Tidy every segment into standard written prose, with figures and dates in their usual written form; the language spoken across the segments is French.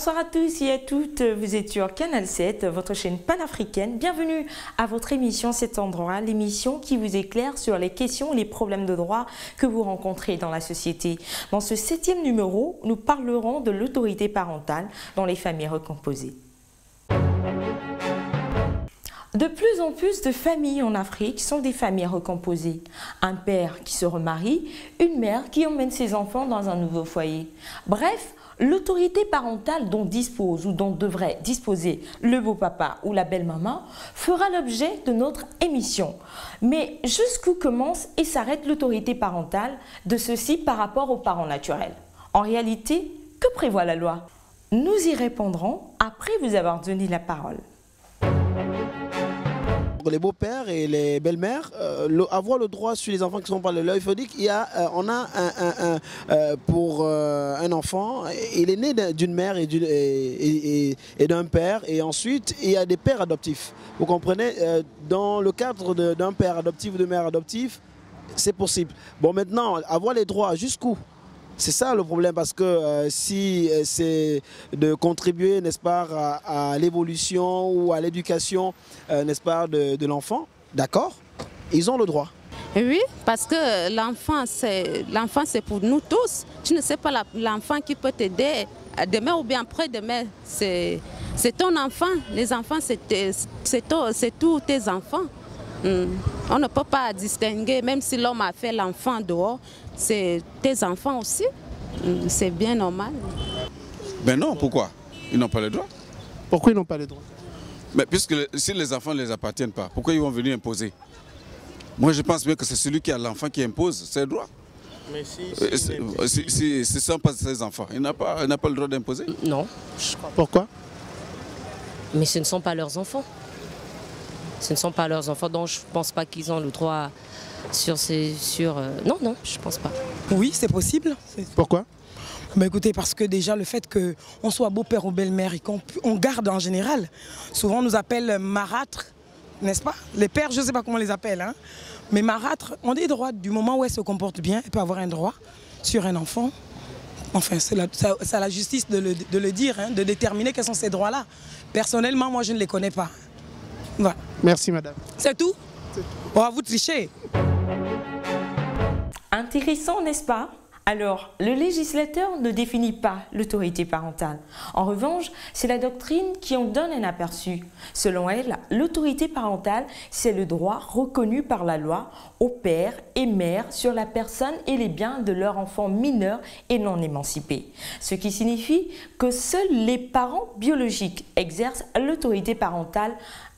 Bonsoir à tous et à toutes, vous êtes sur Canal 7, votre chaîne panafricaine. Bienvenue à votre émission Cet endroit, l'émission qui vous éclaire sur les questions et les problèmes de droit que vous rencontrez dans la société. Dans ce 7e numéro, nous parlerons de l'autorité parentale dans les familles recomposées. De plus en plus de familles en Afrique sont des familles recomposées. Un père qui se remarie, une mère qui emmène ses enfants dans un nouveau foyer. Bref, l'autorité parentale dont dispose ou dont devrait disposer le beau-papa ou la belle-maman fera l'objet de notre émission. Mais jusqu'où commence et s'arrête l'autorité parentale de ceux-ci par rapport aux parents naturels? En réalité, que prévoit la loi? Nous y répondrons après vous avoir donné la parole. Pour les beaux-pères et les belles-mères, avoir le droit sur les enfants qui sont par le lait, il faut dire qu'il y a, pour un enfant, il est né d'une mère et d'un père, et ensuite il y a des pères adoptifs. Vous comprenez, dans le cadre d'un père adoptif ou de mère adoptive, c'est possible. Bon, maintenant, avoir les droits jusqu'où? C'est ça le problème, parce que si c'est de contribuer, n'est-ce pas, à l'évolution ou à l'éducation, n'est-ce pas, de l'enfant, d'accord, ils ont le droit. Oui, parce que l'enfant, c'est pour nous tous. Tu ne sais pas l'enfant qui peut t'aider demain ou bien après-demain. C'est ton enfant. Les enfants, c'est tous tes enfants. On ne peut pas distinguer, même si l'homme a fait l'enfant dehors, c'est tes enfants aussi. C'est bien normal. Ben non, pourquoi? Ils n'ont pas le droit. Pourquoi ils n'ont pas le droit? Mais puisque si les enfants ne les appartiennent pas, pourquoi ils vont venir imposer? Moi je pense bien que c'est celui qui a l'enfant qui impose ses droits. Mais si ce ne sont pas ses enfants, il n'a pas le droit d'imposer? Non, je crois pas. Pourquoi? Mais ce ne sont pas leurs enfants. Ce ne sont pas leurs enfants, donc je ne pense pas qu'ils ont le droit sur ces... Non, je ne pense pas. Oui, c'est possible. Pourquoi? Bah écoutez, parce que déjà le fait qu'on soit beau-père ou belle-mère et qu'on garde en général, souvent on nous appelle marâtres, n'est-ce pas? Les pères, je ne sais pas comment on les appelle, hein? Mais marâtres ont des droits du moment où elles se comportent bien, elles peuvent avoir un droit sur un enfant. Enfin, c'est à la justice de le dire, hein, de déterminer quels sont ces droits-là. Personnellement, moi je ne les connais pas. Voilà. Merci madame. C'est tout? On va vous tricher. Intéressant, n'est-ce pas? Alors, le législateur ne définit pas l'autorité parentale. En revanche, c'est la doctrine qui en donne un aperçu. Selon elle, l'autorité parentale, c'est le droit reconnu par la loi aux pères et mères sur la personne et les biens de leur enfant mineur et non émancipé. Ce qui signifie que seuls les parents biologiques exercent l'autorité parentale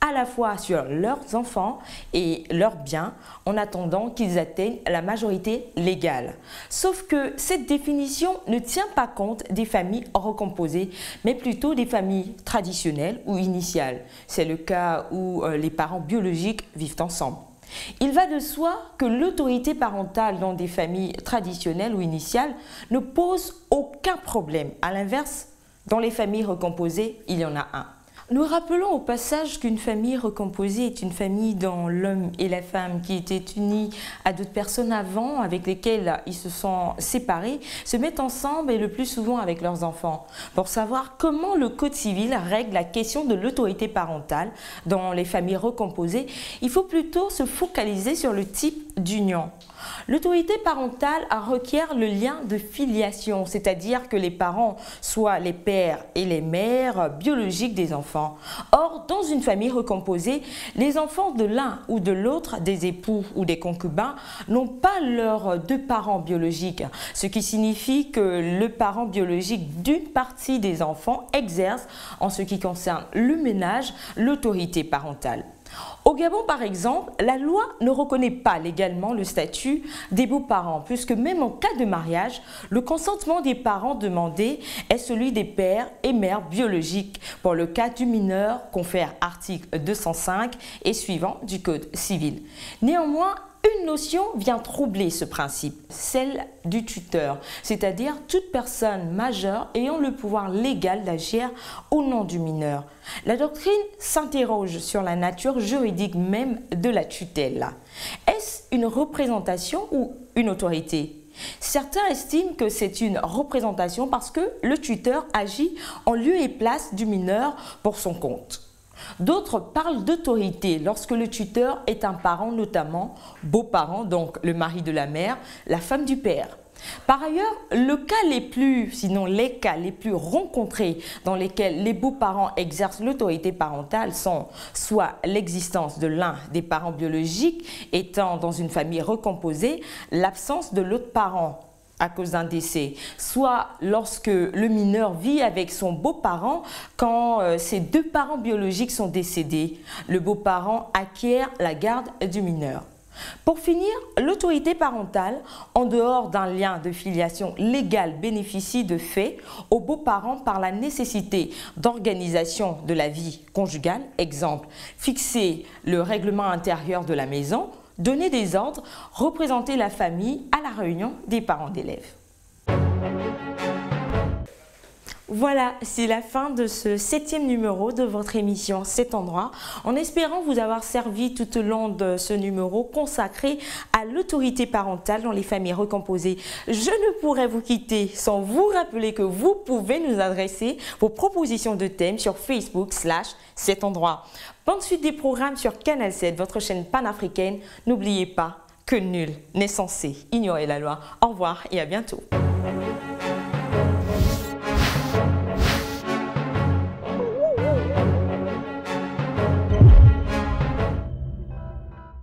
à la fois sur leurs enfants et leurs biens en attendant qu'ils atteignent la majorité légale. Sauf que cette définition ne tient pas compte des familles recomposées, mais plutôt des familles traditionnelles ou initiales. C'est le cas où les parents biologiques vivent ensemble. Il va de soi que l'autorité parentale dans des familles traditionnelles ou initiales ne pose aucun problème. À l'inverse, dans les familles recomposées, il y en a un. Nous rappelons au passage qu'une famille recomposée est une famille dont l'homme et la femme qui étaient unis à d'autres personnes avant, avec lesquelles ils se sont séparés, se mettent ensemble et le plus souvent avec leurs enfants. Pour savoir comment le Code civil règle la question de l'autorité parentale dans les familles recomposées, il faut plutôt se focaliser sur le type d'union. L'autorité parentale requiert le lien de filiation, c'est-à-dire que les parents soient les pères et les mères biologiques des enfants. Or, dans une famille recomposée, les enfants de l'un ou de l'autre, des époux ou des concubins, n'ont pas leurs deux parents biologiques, ce qui signifie que le parent biologique d'une partie des enfants exerce, en ce qui concerne le ménage, l'autorité parentale. Au Gabon, par exemple, la loi ne reconnaît pas légalement le statut des beaux-parents, puisque même en cas de mariage, le consentement des parents demandé est celui des pères et mères biologiques. Pour le cas du mineur, confère article 205 et suivant du Code civil. Néanmoins, une notion vient troubler ce principe, celle du tuteur, c'est-à-dire toute personne majeure ayant le pouvoir légal d'agir au nom du mineur. La doctrine s'interroge sur la nature juridique même de la tutelle. Est-ce une représentation ou une autorité? Certains estiment que c'est une représentation parce que le tuteur agit en lieu et place du mineur pour son compte. D'autres parlent d'autorité lorsque le tuteur est un parent, notamment beau-parent, donc le mari de la mère, la femme du père. Par ailleurs, les cas les plus rencontrés dans lesquels les beaux-parents exercent l'autorité parentale sont soit l'existence de l'un des parents biologiques étant dans une famille recomposée, l'absence de l'autre parent à cause d'un décès, soit lorsque le mineur vit avec son beau-parent quand ses deux parents biologiques sont décédés, le beau-parent acquiert la garde du mineur. Pour finir, l'autorité parentale, en dehors d'un lien de filiation légale, bénéficie de fait aux beaux-parents par la nécessité d'organisation de la vie conjugale. Exemple, fixer le règlement intérieur de la maison, donner des ordres, représenter la famille à la réunion des parents d'élèves. Voilà, c'est la fin de ce 7e numéro de votre émission Cet endroit. En espérant vous avoir servi tout au long de ce numéro consacré à l'autorité parentale dans les familles recomposées. Je ne pourrais vous quitter sans vous rappeler que vous pouvez nous adresser vos propositions de thèmes sur Facebook/Cet endroit. Bonne suite des programmes sur Canal 7, votre chaîne panafricaine. N'oubliez pas que nul n'est censé ignorer la loi. Au revoir et à bientôt.